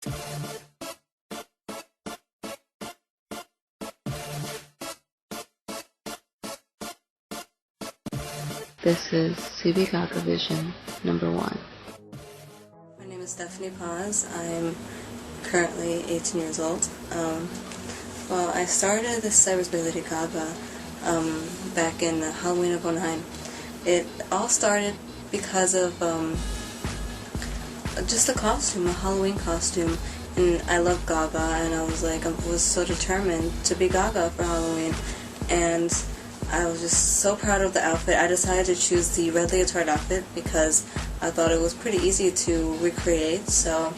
This is CB GAGAVISION number 1. My name is Stephanie Paz. I'm currently 18 years old. Well, I started the Cypress Bay Lady Gaga back in Halloween of '09. It all started because of just a costume, a Halloween costume. And I love Gaga, and I was so determined to be Gaga for Halloween. And I was just so proud of the outfit. I decided to choose the red leotard outfit because I thought it was pretty easy to recreate. So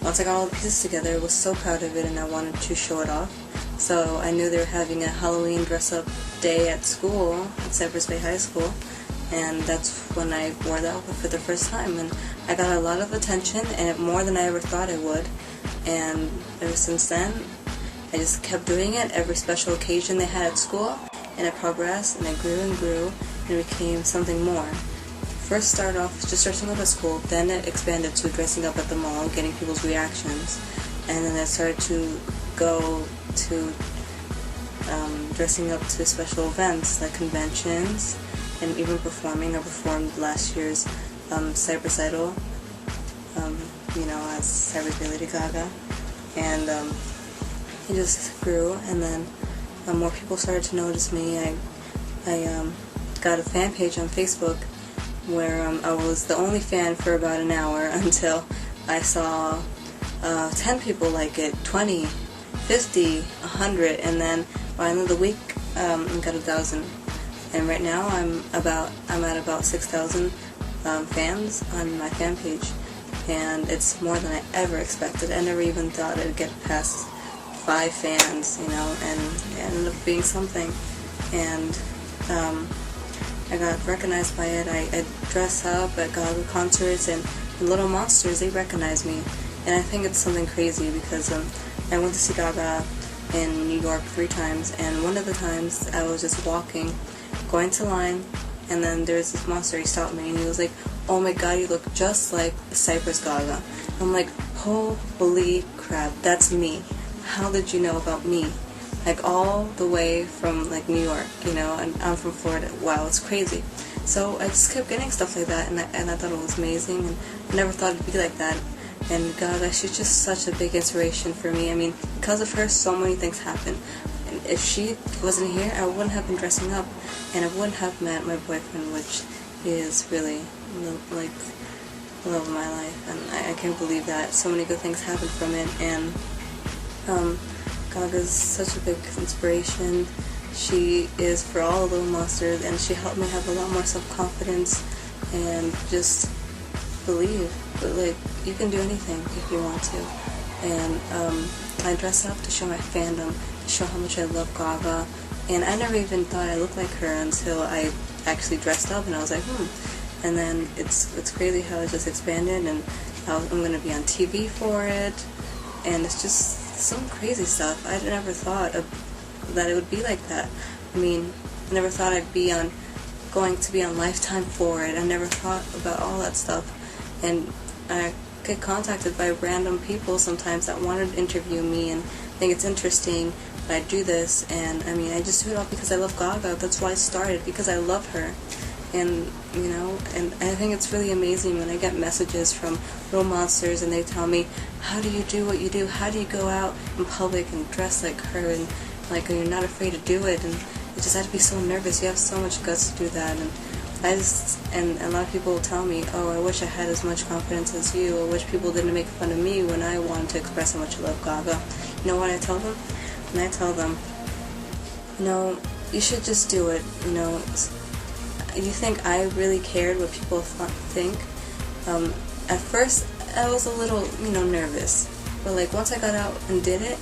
once I got all the pieces together, I was so proud of it, and I wanted to show it off. So I knew they were having a Halloween dress-up day at school, at Cypress Bay High School, and that's when I wore the outfit for the first time. And I got a lot of attention, and more than I ever thought I would. And ever since then, I just kept doing it every special occasion they had at school. And I progressed, and I grew and grew, and it became something more. First started off just dressing up at school, then it expanded to dressing up at the mall, getting people's reactions, and then I started to go to dressing up to special events like conventions, and even performing. I performed last year's Cypress Idol, as Cypress Bay Lady Gaga, and it just grew, and then more people started to notice me. I got a fan page on Facebook where I was the only fan for about an hour until I saw 10 people like it, 20, 50, 100, and then by the end of the week I got 1,000. And right now I'm at about 6,000 fans on my fan page, and it's more than I ever expected. I never even thought I'd get past 5 fans, and it ended up being something. And I got recognized by it. I dress up at Gaga concerts, and the Little Monsters, they recognize me. And I think it's something crazy because I went to see Gaga in New York 3 times, and one of the times I was just walking, going to line, and then there's this monster. He stopped me, and he was like, "Oh my God, you look just like Cypress Gaga." I'm like, holy crap, that's me. How did you know about me? Like, all the way from New York, and I'm from Florida. Wow, it's crazy. So I just kept getting stuff like that, and I thought it was amazing, and I never thought it'd be like that. And Gaga, she's just such a big inspiration for me. I mean, because of her, so many things happen. And if she wasn't here, I wouldn't have been dressing up, and I wouldn't have met my boyfriend, which is really like the love of my life. And I can't believe that so many good things happened from it. And Gaga's such a big inspiration. She is for all the Little Monsters, and she helped me have a lot more self-confidence and just believe. But you can do anything if you want to. And I dress up to show my fandom, to show how much I love Gaga. And I never even thought I looked like her until I actually dressed up, and I was like, And then it's crazy how it just expanded, and I'm going to be on TV for it, and it's just some crazy stuff. I never thought that it would be like that. I mean, I never thought I'd be going to be on Lifetime for it. I never thought about all that stuff. And I get contacted by random people sometimes that want to interview me and think it's interesting that I do this. And I mean, I just do it all because I love Gaga. That's why I started, because I love her. And and I think it's really amazing when I get messages from Little Monsters and they tell me, how do you do what you do? How do you go out in public and dress like her, and you're not afraid to do it? And you just have to be so nervous. You have so much guts to do that. And and a lot of people tell me, oh, I wish I had as much confidence as you. I wish people didn't make fun of me when I wanted to express how much I love Gaga. You know what I tell them? And I tell them, you should just do it. You think I really cared what people think? At first, I was a little, nervous. But once I got out and did it,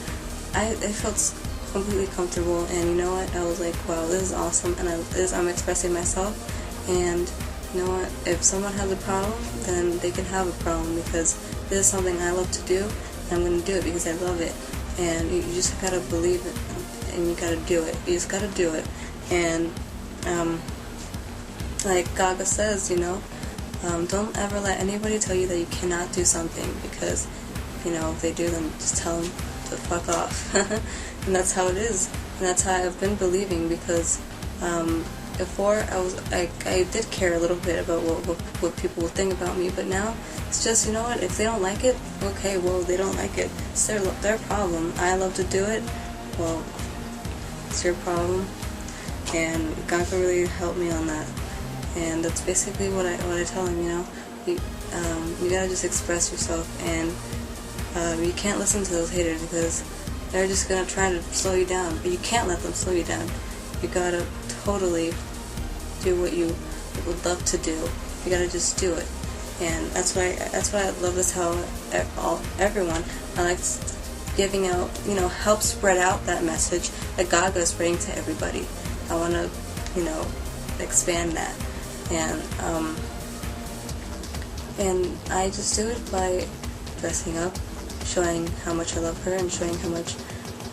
I felt completely comfortable. And you know what? I was like, wow, this is awesome. And I'm expressing myself. And you know what? If someone has a problem, then they can have a problem, because this is something I love to do. And I'm going to do it because I love it. And you just gotta believe it, and you gotta do it. You just gotta do it. And like Gaga says, don't ever let anybody tell you that you cannot do something, because you know, if they do, then just tell them to fuck off. And that's how it is, and that's how I've been believing, because before I did care a little bit about what people would think about me, but now it's just, you know what, if they don't like it, okay, well, they don't like it. It's their problem. I love to do it, well, it's your problem, and God can really help me on that. And that's basically what I tell him, you know. You gotta just express yourself, and you can't listen to those haters, because they're just gonna try to slow you down. But you can't let them slow you down. You gotta totally do what you would love to do. You gotta just do it, and that's why I love this. How everyone, I like giving out, you know, help spread out that message that Gaga is spreading to everybody. I want to, you know, expand that, and I just do it by dressing up, showing how much I love her, and showing how much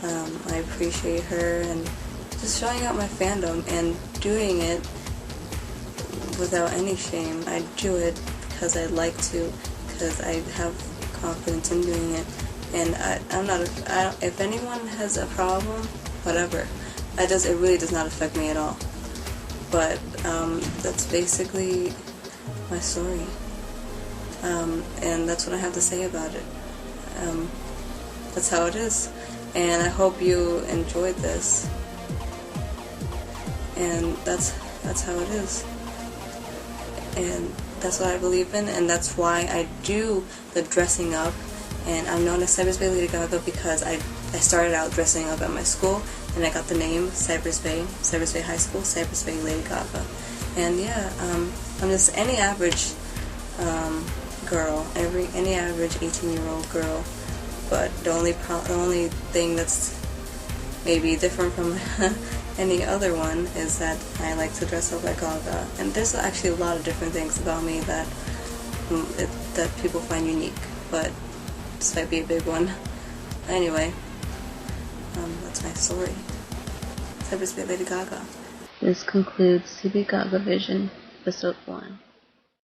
I appreciate her, and just showing out my fandom, and doing it without any shame. I do it because I like to, because I have confidence in doing it, and if anyone has a problem, whatever, it really does not affect me at all. But that's basically my story, and that's what I have to say about it. That's how it is, and I hope you enjoyed this, and that's how it is, and that's what I believe in, and that's why I do the dressing up. And I'm known as Cypress Bay Lady Gaga because I started out dressing up at my school, and I got the name Cypress Bay High School, Cypress Bay Lady Gaga. And yeah, I'm just any average girl, any average 18-year-old girl. But the only thing that's maybe different from any other one is that I like to dress up like Gaga. And there's actually a lot of different things about me that people find unique, but this might be a big one. Anyway, that's my story. Cypress Bay Lady Gaga. This concludes CB GAGAVISION, Episode 1.